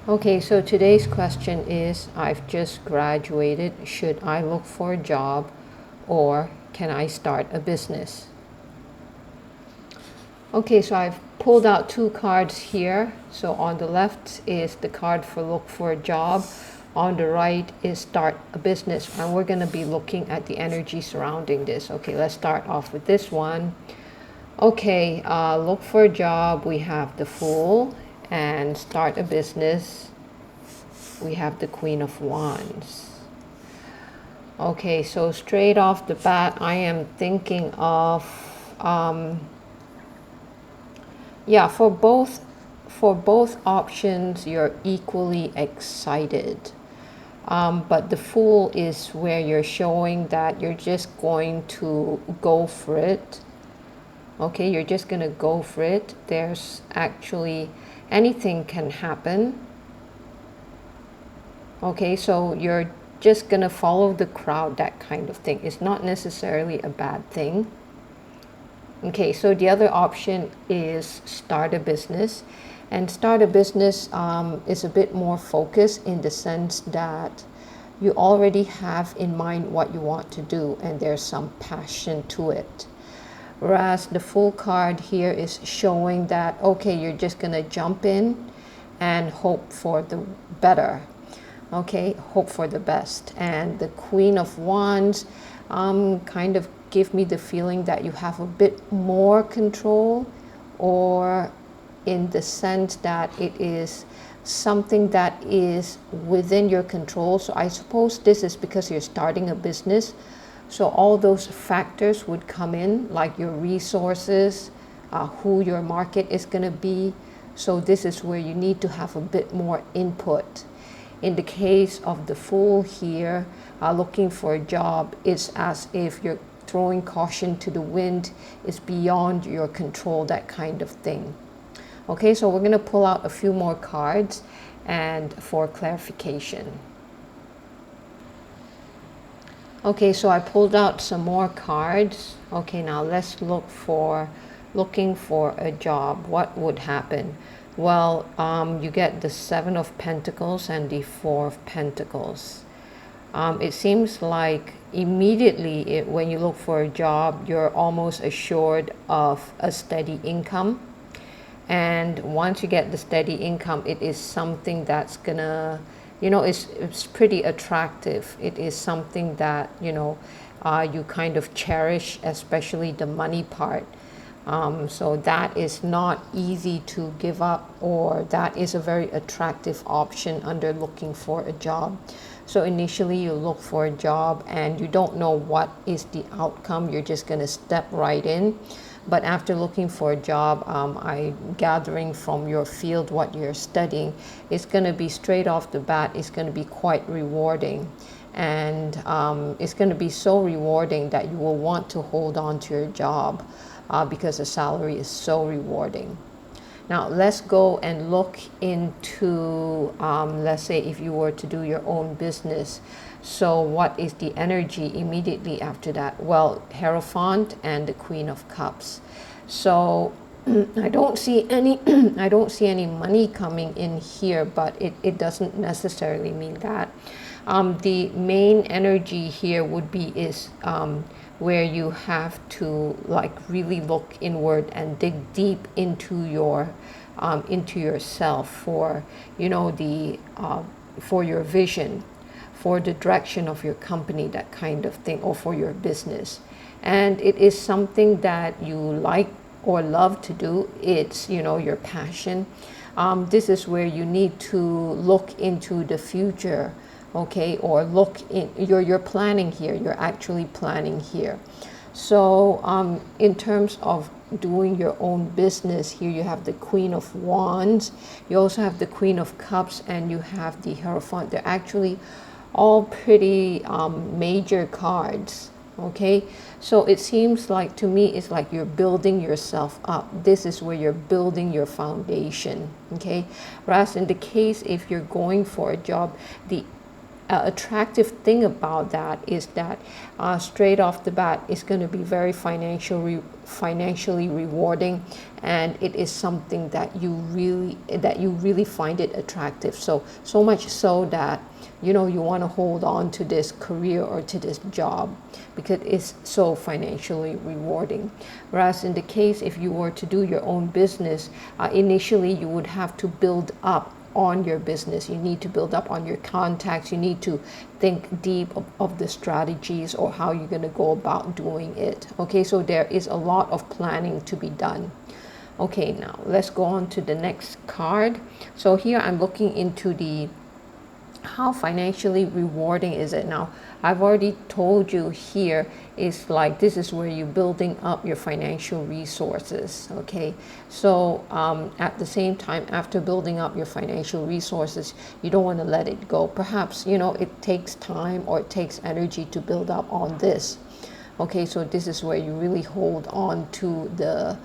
Okay, so today's question is, I've just graduated. Should I look for a job or can I start a business? Okay, so I've pulled out two cards here. So on the left is the card for look for a job. On the right is start a business. And we're going to be looking at the energy surrounding this. Okay, let's start off with this one. Okay, look for a job. We have the Fool, and start a business. We have the Queen of Wands. Okay, so straight off the bat, I am thinking of, yeah, for both options, you're equally excited. But the Fool is where you're showing that you're just going to go for it. Okay, you're just going to go for it. There's actually anything can happen. Okay, so you're just going to follow the crowd, that kind of thing. It's not necessarily a bad thing. Okay, so the other option is start a business. And start a business is a bit more focused in the sense that you already have in mind what you want to do and there's some passion to it. Whereas the Fool card here is showing that, okay, you're just going to jump in and hope for the better. Okay, hope for the best. And the Queen of Wands kind of give me the feeling that you have a bit more control, or in the sense that it is something that is within your control. So I suppose this is because you're starting a business. So all those factors would come in, like your resources, who your market is going to be. So this is where you need to have a bit more input. In the case of the Fool here, looking for a job, it's as if you're throwing caution to the wind. It's beyond your control, that kind of thing. Okay, so we're going to pull out a few more cards and for clarification. Okay, so I pulled out some more cards. Okay, now let's looking for a job. What would happen? Well, you get the Seven of Pentacles and the Four of Pentacles. It seems like immediately when you look for a job, you're almost assured of a steady income. And once you get the steady income, it is something that's gonna, it's pretty attractive. It is something that, you kind of cherish, especially the money part. So that is not easy to give up, or that is a very attractive option under looking for a job. So initially you look for a job and you don't know what is the outcome. You're just going to step right in. But after looking for a job, I'm gathering from your field what you're studying, it's going to be straight off the bat, it's going to be quite rewarding. And it's going to be so rewarding that you will want to hold on to your job because the salary is so rewarding. Now let's go and look into, let's say if you were to do your own business. So what is the energy immediately after that? Well, Hierophant and the Queen of Cups. So I don't see any I don't see any money coming in here, but it doesn't necessarily mean that. The main energy here would be is where you have to like really look inward and dig deep into yourself for for your vision, for the direction of your company, that kind of thing, or for your business. And it is something that you like or love to do. It's your passion. This is where you need to look into the future. Okay, or look in, you're planning here, you're actually planning here. So in terms of doing your own business, here you have the Queen of Wands, you also have the Queen of Cups, and you have the Hierophant. They're actually all pretty major cards. Okay, so it seems like, to me, it's like you're building yourself up. This is where you're building your foundation. Okay, whereas in the case if you're going for a job, the attractive thing about that is that straight off the bat, it's going to be very financially rewarding, and it is something that you really find it attractive. So much so that you want to hold on to this career or to this job because it's so financially rewarding. Whereas in the case if you were to do your own business, initially you would have to build up on your business. You need to build up on your contacts. You need to think deep of the strategies or how you're going to go about doing it. Okay, so there is a lot of planning to be done. Okay, now let's go on to the next card. So here I'm looking into the how financially rewarding is it. Now I've already told you here is like this is where you're building up your financial resources. Okay, so at the same time, after building up your financial resources, you don't want to let it go. Perhaps it takes time or it takes energy to build up on this. Okay, so this is where you really hold on to the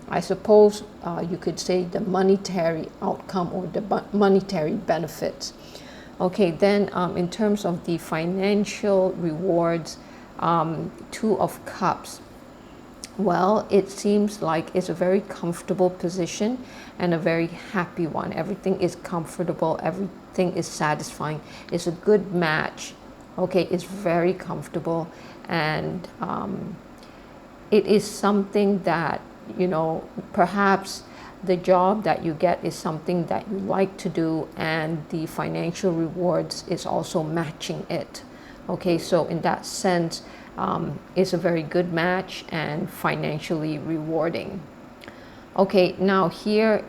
I suppose you could say the monetary outcome or the monetary benefits. Okay, then in terms of the financial rewards, Two of Cups. Well, it seems like it's a very comfortable position and a very happy one. Everything is comfortable, everything is satisfying. It's a good match. Okay, it's very comfortable, and it is something that perhaps the job that you get is something that you like to do, and the financial rewards is also matching it. Okay, so in that sense, it's a very good match and financially rewarding. Okay, now here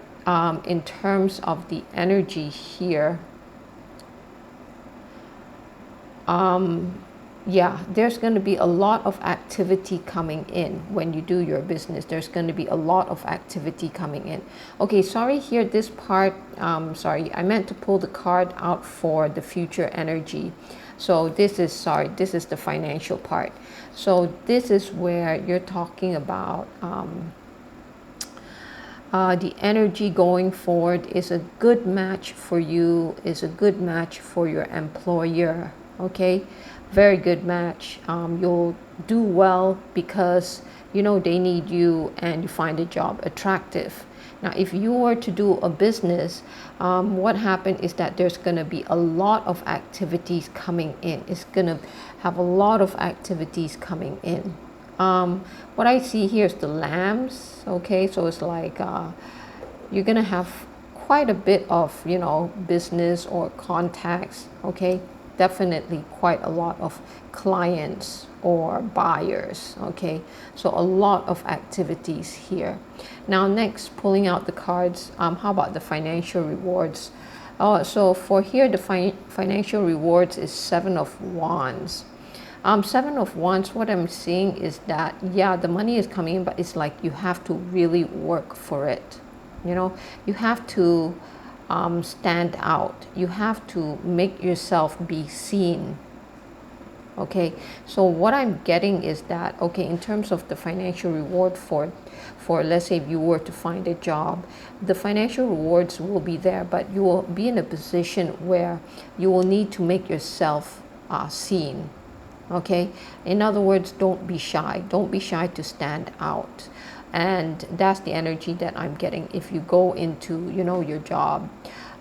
in terms of the energy here, yeah, there's going to be a lot of activity coming in when you do your business. There's going to be a lot of activity coming in. Okay, sorry here, this part, sorry, I meant to pull the card out for the future energy. So this is the financial part. So this is where you're talking about the energy going forward is a good match for you, is a good match for your employer. Okay, very good match. You'll do well because they need you and you find the job attractive. Now if you were to do a business, what happened is that there's going to be a lot of activities coming in. It's going to have a lot of activities coming in. What I see here is the lambs. Okay, so it's like you're going to have quite a bit of business or contacts. Okay, definitely quite a lot of clients or buyers. Okay, so a lot of activities here. Now next, pulling out the cards, how about the financial rewards? So for here, the financial rewards is Seven of Wands. Seven of Wands, what I'm seeing is that, yeah, the money is coming in, but it's like you have to really work for it. You have to stand out. You have to make yourself be seen. Okay, so what I'm getting is that, okay, in terms of the financial reward for let's say if you were to find a job, the financial rewards will be there, but you will be in a position where you will need to make yourself seen. Okay, in other words, don't be shy. Don't be shy to stand out. And that's the energy that I'm getting if you go into your job.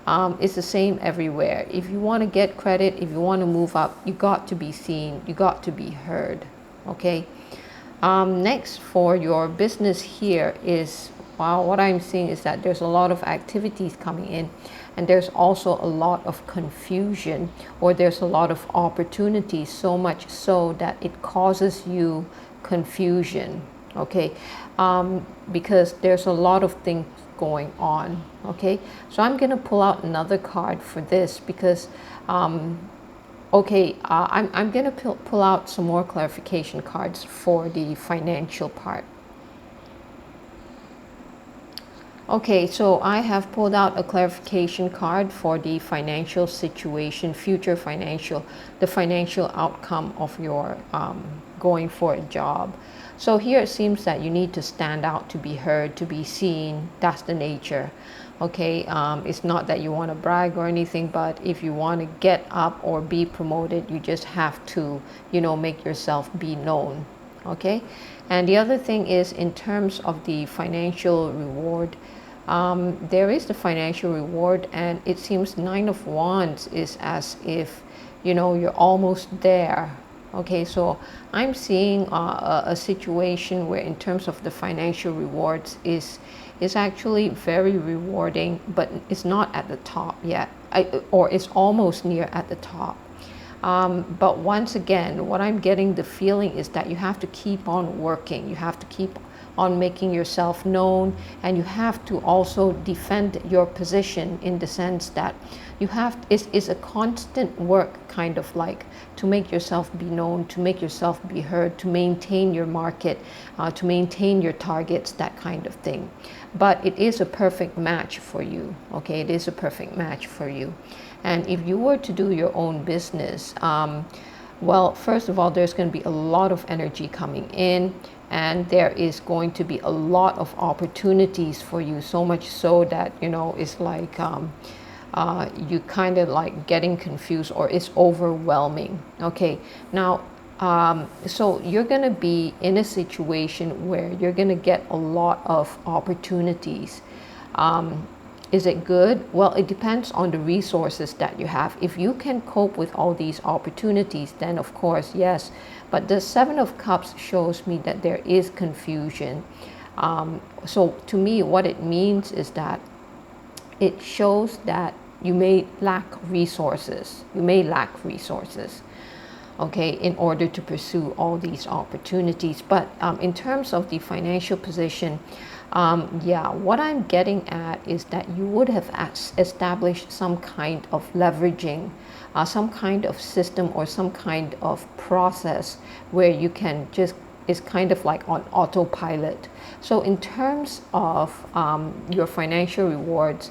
It's the same everywhere. If you want to get credit, if you want to move up, you got to be seen, you got to be heard. Okay, next for your business here is, wow, what I'm seeing is that there's a lot of activities coming in, and there's also a lot of confusion, or there's a lot of opportunities, so much so that it causes you confusion. Okay, because there's a lot of things going on. Okay, so I'm going to pull out another card for this because okay, I'm going to pull out some more clarification cards for the financial part. Okay, so I have pulled out a clarification card for the financial situation, future financial, the financial outcome of your going for a job. So here it seems that you need to stand out, to be heard, to be seen. That's the nature. Okay, it's not that you want to brag or anything, but if you want to get up or be promoted, you just have to, make yourself be known. Okay, and the other thing is in terms of the financial reward. There is the financial reward, and it seems Nine of Wands is as if, you're almost there. Okay, so I'm seeing a situation where, in terms of the financial rewards, is actually very rewarding, but it's not at the top yet, or it's almost near at the top. But once again, what I'm getting the feeling is that you have to keep on working. You have to keep on making yourself known, and you have to also defend your position, in the sense that you have it's a constant work, kind of like, to make yourself be known, to make yourself be heard, to maintain your market, to maintain your targets, that kind of thing. But it is a perfect match for you. Okay, it is a perfect match for you. And if you were to do your own business, well, first of all, there's going to be a lot of energy coming in, and there is going to be a lot of opportunities for you, so much so that, it's like you kind of like getting confused, or it's overwhelming. Okay, now, so you're going to be in a situation where you're going to get a lot of opportunities. Is it good? Well, it depends on the resources that you have. If you can cope with all these opportunities, then of course, yes. But the Seven of Cups shows me that there is confusion. So to me, what it means is that it shows that you may lack resources. You may lack resources, okay, in order to pursue all these opportunities. But in terms of the financial position, yeah, what I'm getting at is that you would have established some kind of leveraging, some kind of system, or some kind of process where you can just, it's kind of like on autopilot. So in terms of your financial rewards,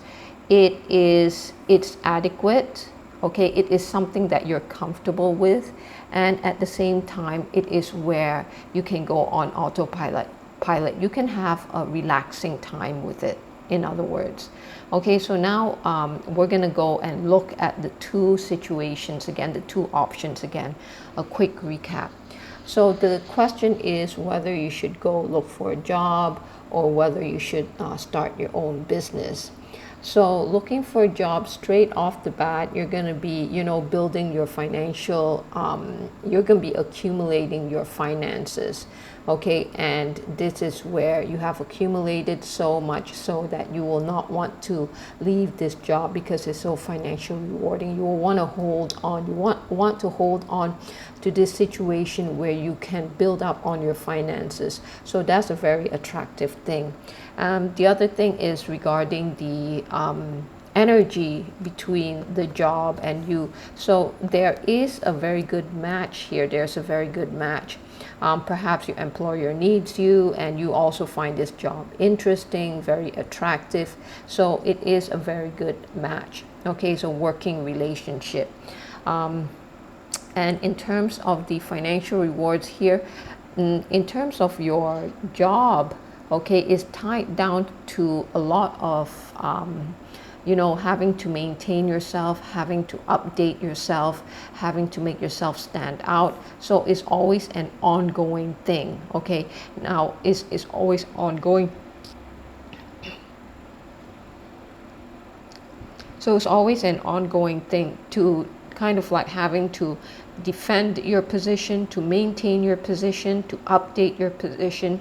it's adequate. Okay, it is something that you're comfortable with, and at the same time, it is where you can go on autopilot. You can have a relaxing time with it, in other words. Okay, so now we're going to go and look at the two situations again, the two options again, a quick recap. So the question is whether you should go look for a job, or whether you should start your own business. So looking for a job, straight off the bat, you're going to be, building your financial, you're going to be accumulating your finances. Okay, and this is where you have accumulated so much so that you will not want to leave this job because it's so financially rewarding. You will want to hold on. You want to hold on to this situation where you can build up on your finances. So that's a very attractive thing. The other thing is regarding the energy between the job and you. So there is a very good match here. There's a very good match. Perhaps your employer needs you, and you also find this job interesting, very attractive. So it is a very good match. Okay, so working relationship. And in terms of the financial rewards here, in terms of your job, okay, is tied down to a lot of having to maintain yourself, having to update yourself, having to make yourself stand out. So it's always an ongoing thing. Okay, now it's always ongoing. So it's always an ongoing thing to kind of like having to defend your position, to maintain your position, to update your position.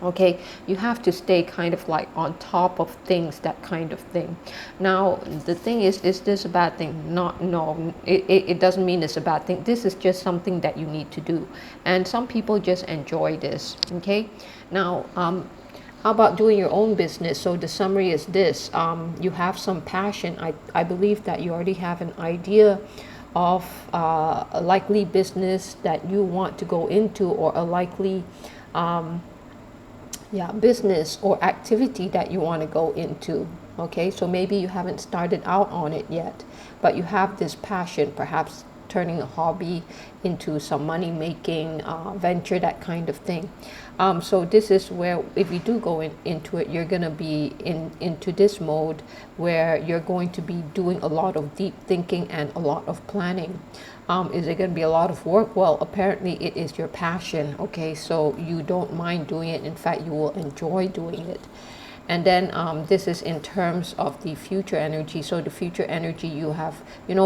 Okay, you have to stay kind of like on top of things, that kind of thing. Now, the thing is this a bad thing? No, it doesn't mean it's a bad thing. This is just something that you need to do. And some people just enjoy this, okay? Now, how about doing your own business? So the summary is this. You have some passion. I believe that you already have an idea of a likely business that you want to go into, or a likely business or activity that you want to go into. Okay, so maybe you haven't started out on it yet, but you have this passion. Perhaps turning a hobby into some money making venture, that kind of thing. So this is where, if you do go into it, you're going to be into this mode where you're going to be doing a lot of deep thinking and a lot of planning. Is it going to be a lot of work? Well, apparently it is your passion. Okay, so you don't mind doing it. In fact, you will enjoy doing it. And then this is in terms of the future energy. So the future energy, you have,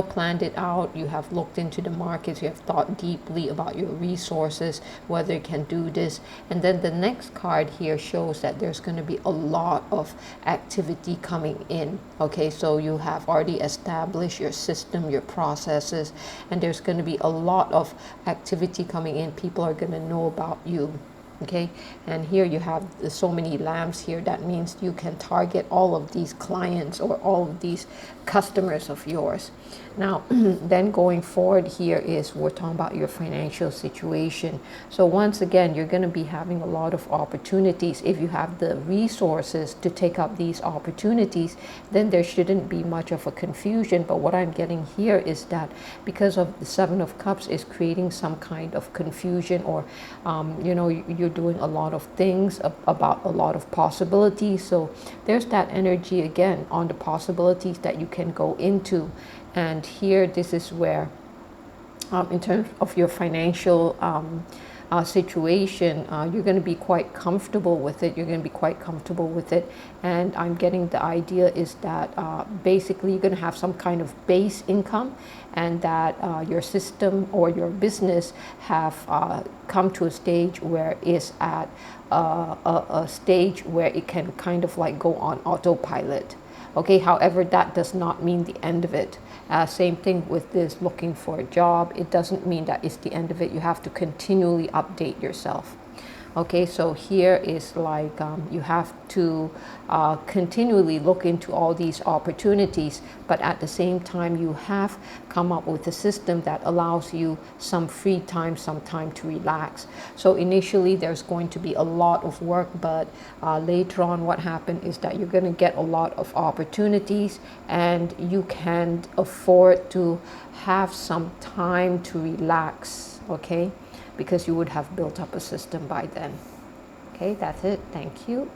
planned it out. You have looked into the markets. You have thought deeply about your resources, whether you can do this. And then the next card here shows that there's going to be a lot of activity coming in. Okay, so you have already established your system, your processes, and there's going to be a lot of activity coming in. People are going to know about you. Okay, and here you have so many lamps here. That means you can target all of these clients or all of these customers of yours. Now, then going forward here is we're talking about your financial situation. So once again, you're going to be having a lot of opportunities. If you have the resources to take up these opportunities, then there shouldn't be much of a confusion. But what I'm getting here is that because of the Seven of Cups is creating some kind of confusion, or you're doing a lot of things about a lot of possibilities. So there's that energy again on the possibilities that you can go into. And here, this is where, in terms of your financial situation, you're going to be quite comfortable with it. You're going to be quite comfortable with it. And I'm getting the idea is that basically you're going to have some kind of base income, and that your system or your business have come to a stage where it's at a stage where it can kind of like go on autopilot. Okay, however, that does not mean the end of it. Same thing with this looking for a job. It doesn't mean that it's the end of it. You have to continually update yourself. Okay, so here is like you have to continually look into all these opportunities, but at the same time you have come up with a system that allows you some free time, some time to relax. So initially there's going to be a lot of work, but later on what happened is that you're going to get a lot of opportunities, and you can afford to have some time to relax, okay? Because you would have built up a system by then. Okay, that's it. Thank you.